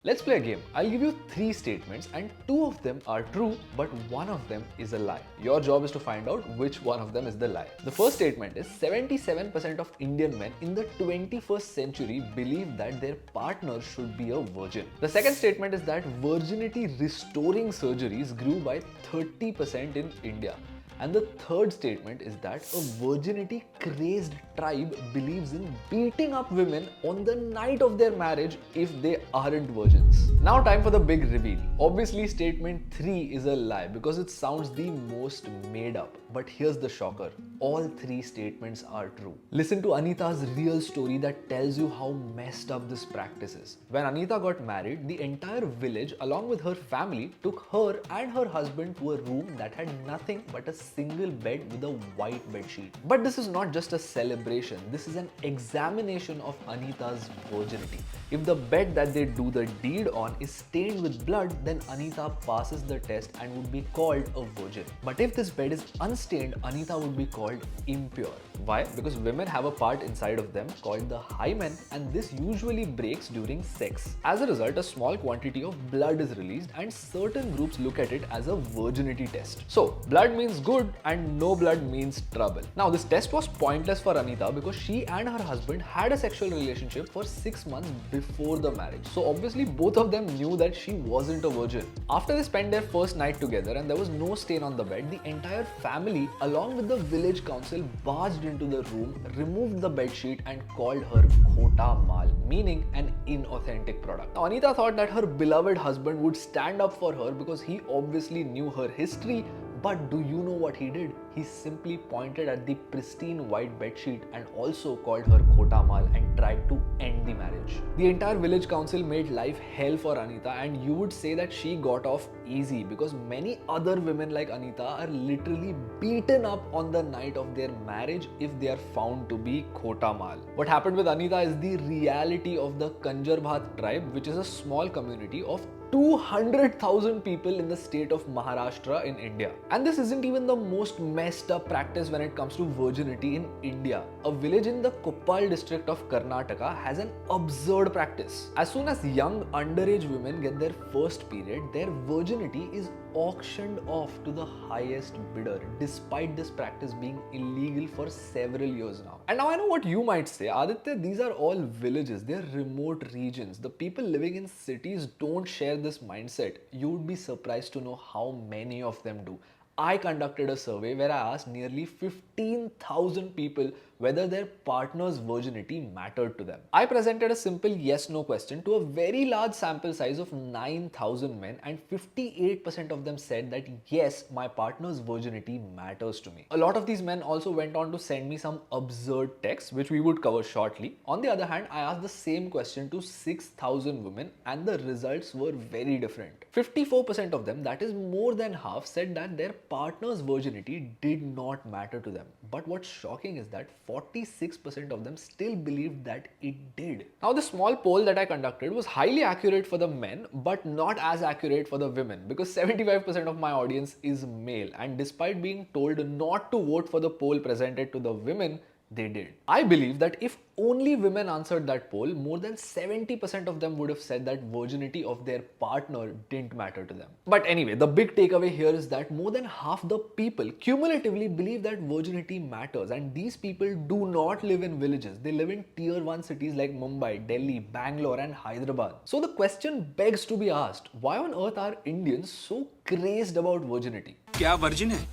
Let's play a game. I'll give you three statements and two of them are true, but one of them is a lie. Your job is to find out which one of them is the lie. The first statement is 77% of Indian men in the 21st century believe that their partner should be a virgin. The second statement is that virginity restoring surgeries grew by 30% in India. And the third statement is that a virginity crazed tribe believes in beating up women on the night of their marriage if they aren't virgins. Now time for the big reveal. Obviously statement 3 is a lie because it sounds the most made up. But here's the shocker. All three statements are true. Listen to Anita's real story that tells you how messed up this practice is. When Anita got married, the entire village along with her family took her and her husband to a room that had nothing but a single bed with a white bed sheet. But this is not just a celebration, this is an examination of Anita's virginity. If the bed that they do the deed on is stained with blood, then Anita passes the test and would be called a virgin. But if this bed is unstained, Anita would be called impure. Why? Because women have a part inside of them called the hymen, and this usually breaks during sex. As a result, a small quantity of blood is released and certain groups look at it as a virginity test. So, blood means good and no blood means trouble. Now, this test was pointless for Anita because she and her husband had a sexual relationship for 6 months before the marriage. So obviously both of them knew that she wasn't a virgin. After they spent their first night together and there was no stain on the bed, the entire family along with the village council barged into the room, removed the bed sheet and called her khota mal, meaning an inauthentic product. Now, Anita thought that her beloved husband would stand up for her because he obviously knew her history. But do you know what he did? He simply pointed at the pristine white bedsheet and also called her khota mal and tried to end the marriage. The entire village council made life hell for Anita, and you would say that she got off easy because many other women like Anita are literally beaten up on the night of their marriage if they are found to be khota mal. What happened with Anita is the reality of the Kanjarbhat tribe, which is a small community of 200,000 people in the state of Maharashtra in India. And this isn't even the most messed up practice when it comes to virginity in India. A village in the Koppal district of Karnataka has an absurd practice. As soon as young underage women get their first period, their virginity is auctioned off to the highest bidder, despite this practice being illegal for several years now. And now I know what you might say, Aditya, these are all villages, they're remote regions. The people living in cities don't share this mindset. You would be surprised to know how many of them do. I conducted a survey where I asked nearly 15,000 people whether their partner's virginity mattered to them. I presented a simple yes-no question to a very large sample size of 9,000 men, and 58% of them said that yes, my partner's virginity matters to me. A lot of these men also went on to send me some absurd texts, which we would cover shortly. On the other hand, I asked the same question to 6,000 women and the results were very different. 54% of them, that is more than half, said that their partner's virginity did not matter to them. But what's shocking is that 46% of them still believed that it did. Now, the small poll that I conducted was highly accurate for the men, but not as accurate for the women, because 75% of my audience is male, and despite being told not to vote for the poll presented to the women, they did. I believe that if only women answered that poll, more than 70% of them would have said that virginity of their partner didn't matter to them. But anyway, the big takeaway here is that more than half the people cumulatively believe that virginity matters, and these people do not live in villages. They live in tier 1 cities like Mumbai, Delhi, Bangalore and Hyderabad. So the question begs to be asked, why on earth are Indians so crazed about virginity? क्या virgin है?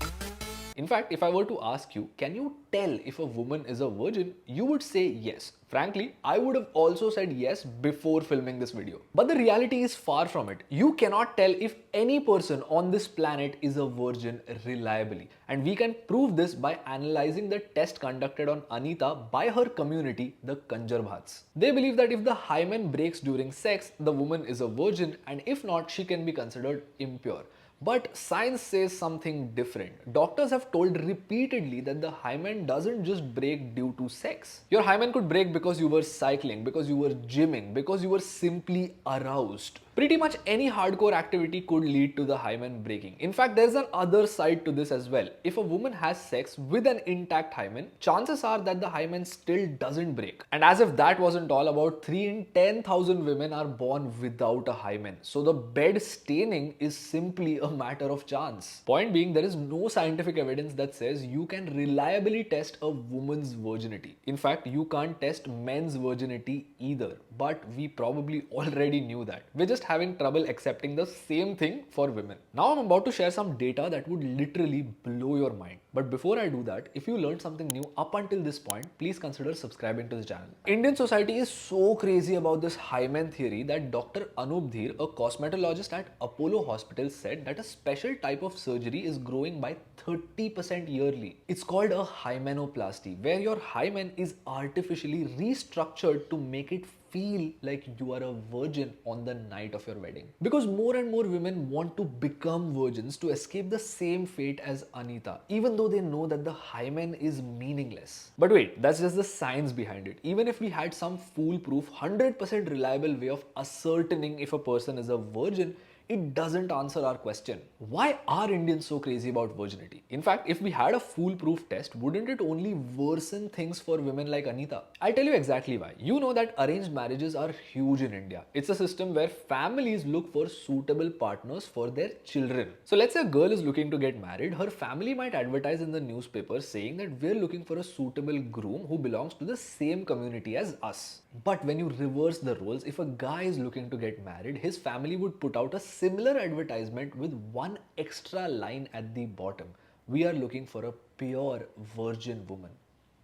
In fact, if I were to ask you, can you tell if a woman is a virgin? You would say yes. Frankly, I would have also said yes before filming this video. But the reality is far from it. You cannot tell if any person on this planet is a virgin reliably. And we can prove this by analyzing the test conducted on Anita by her community, the Kanjarbhats. They believe that if the hymen breaks during sex, the woman is a virgin, and if not, she can be considered impure. But science says something different. Doctors have told repeatedly that the hymen doesn't just break due to sex. Your hymen could break because you were cycling, because you were gymming, because you were simply aroused. Pretty much any hardcore activity could lead to the hymen breaking. In fact, there's an other side to this as well. If a woman has sex with an intact hymen, chances are that the hymen still doesn't break. And as if that wasn't all, about 3 in 10,000 women are born without a hymen. So the bed staining is simply a matter of chance. Point being, there is no scientific evidence that says you can reliably test a woman's virginity. In fact, you can't test men's virginity either. But we probably already knew that. We're just having trouble accepting the same thing for women. Now I'm about to share some data that would literally blow your mind. But before I do that, if you learned something new up until this point, please consider subscribing to the channel. Indian society is so crazy about this hymen theory that Dr. Anup Dheer, a cosmetologist at Apollo Hospital, said that a special type of surgery is growing by 30% yearly. It's called a hymenoplasty, where your hymen is artificially restructured to make it feel like you are a virgin on the night of your wedding. Because more and more women want to become virgins to escape the same fate as Anita, even though they know that the hymen is meaningless. But wait, that's just the science behind it. Even if we had some foolproof, 100% reliable way of ascertaining if a person is a virgin, it doesn't answer our question. Why are Indians so crazy about virginity? In fact, if we had a foolproof test, wouldn't it only worsen things for women like Anita? I'll tell you exactly why. You know that arranged marriages are huge in India. It's a system where families look for suitable partners for their children. So let's say a girl is looking to get married, her family might advertise in the newspaper saying that we're looking for a suitable groom who belongs to the same community as us. But when you reverse the roles, if a guy is looking to get married, his family would put out a similar advertisement with one extra line at the bottom. We are looking for a pure virgin woman.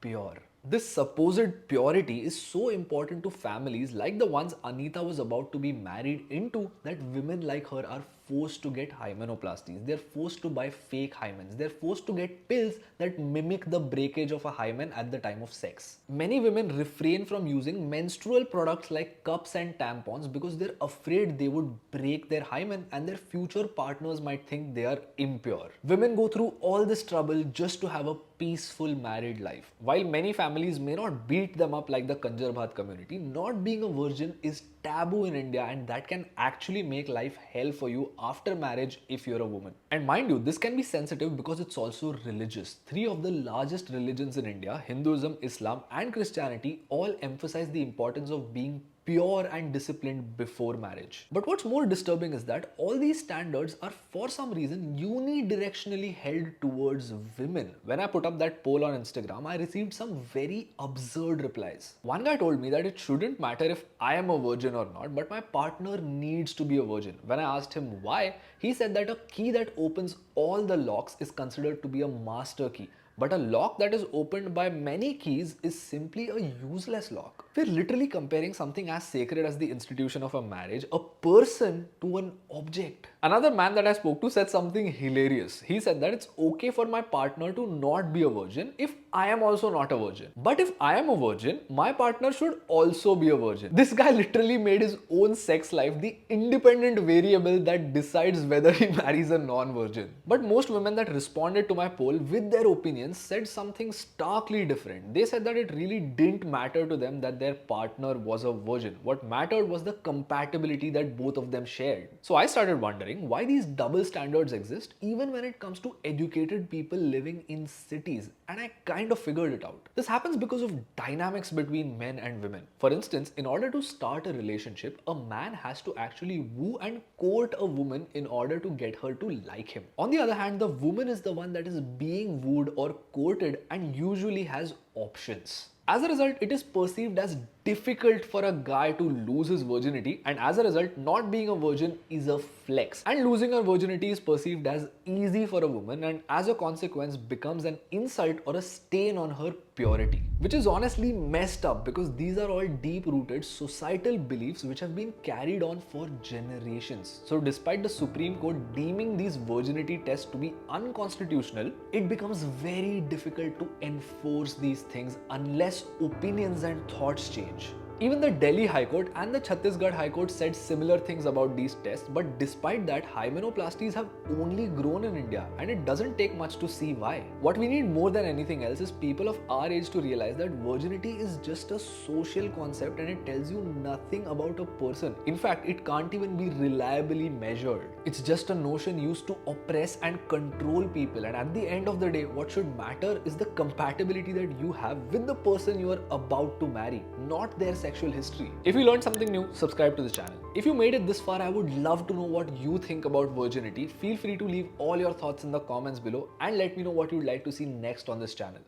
Pure. This supposed purity is so important to families like the ones Anita was about to be married into that women like her are forced to get hymenoplasties. They're forced to buy fake hymens. They're forced to get pills that mimic the breakage of a hymen at the time of sex. Many women refrain from using menstrual products like cups and tampons because they're afraid they would break their hymen and their future partners might think they are impure. Women go through all this trouble just to have a peaceful married life. While many families may not beat them up like the Kanjarbhat community, not being a virgin is taboo in India, and that can actually make life hell for you after marriage if you're a woman. And mind you, this can be sensitive because it's also religious. 3 of the largest religions in India, Hinduism, Islam and Christianity, all emphasize the importance of being pure and disciplined before marriage. But what's more disturbing is that all these standards are for some reason unidirectionally held towards women. When I put up that poll on Instagram, I received some very absurd replies. One guy told me that it shouldn't matter if I am a virgin or not, but my partner needs to be a virgin. When I asked him why, he said that a key that opens all the locks is considered to be a master key. But a lock that is opened by many keys is simply a useless lock. We're literally comparing something as sacred as the institution of a marriage, a person, to an object. Another man that I spoke to said something hilarious. He said that it's okay for my partner to not be a virgin if I am also not a virgin. But if I am a virgin, my partner should also be a virgin. This guy literally made his own sex life the independent variable that decides whether he marries a non-virgin. But most women that responded to my poll with their opinions said something starkly different. They said that it really didn't matter to them that their partner was a virgin. What mattered was the compatibility that both of them shared. So I started wondering why these double standards exist even when it comes to educated people living in cities, and I kind of figured it out. This happens because of dynamics between men and women. For instance, in order to start a relationship, a man has to actually woo and court a woman in order to get her to like him. On the other hand, the woman is the one that is being wooed or courted and usually has options. As a result, it is perceived as difficult for a guy to lose his virginity, and as a result, not being a virgin is a flex. And losing her virginity is perceived as easy for a woman, and as a consequence becomes an insult or a stain on her purity. Which is honestly messed up because these are all deep-rooted societal beliefs which have been carried on for generations. So despite the Supreme Court deeming these virginity tests to be unconstitutional, it becomes very difficult to enforce these things unless opinions and thoughts change. Even the Delhi High Court and the Chhattisgarh High Court said similar things about these tests, but despite that, hymenoplasties have only grown in India, and it doesn't take much to see why. What we need more than anything else is people of our age to realize that virginity is just a social concept and it tells you nothing about a person. In fact, it can't even be reliably measured. It's just a notion used to oppress and control people, and at the end of the day, what should matter is the compatibility that you have with the person you are about to marry, not their sexual history. If you learned something new, subscribe to the channel. If you made it this far, I would love to know what you think about virginity. Feel free to leave all your thoughts in the comments below and let me know what you'd like to see next on this channel.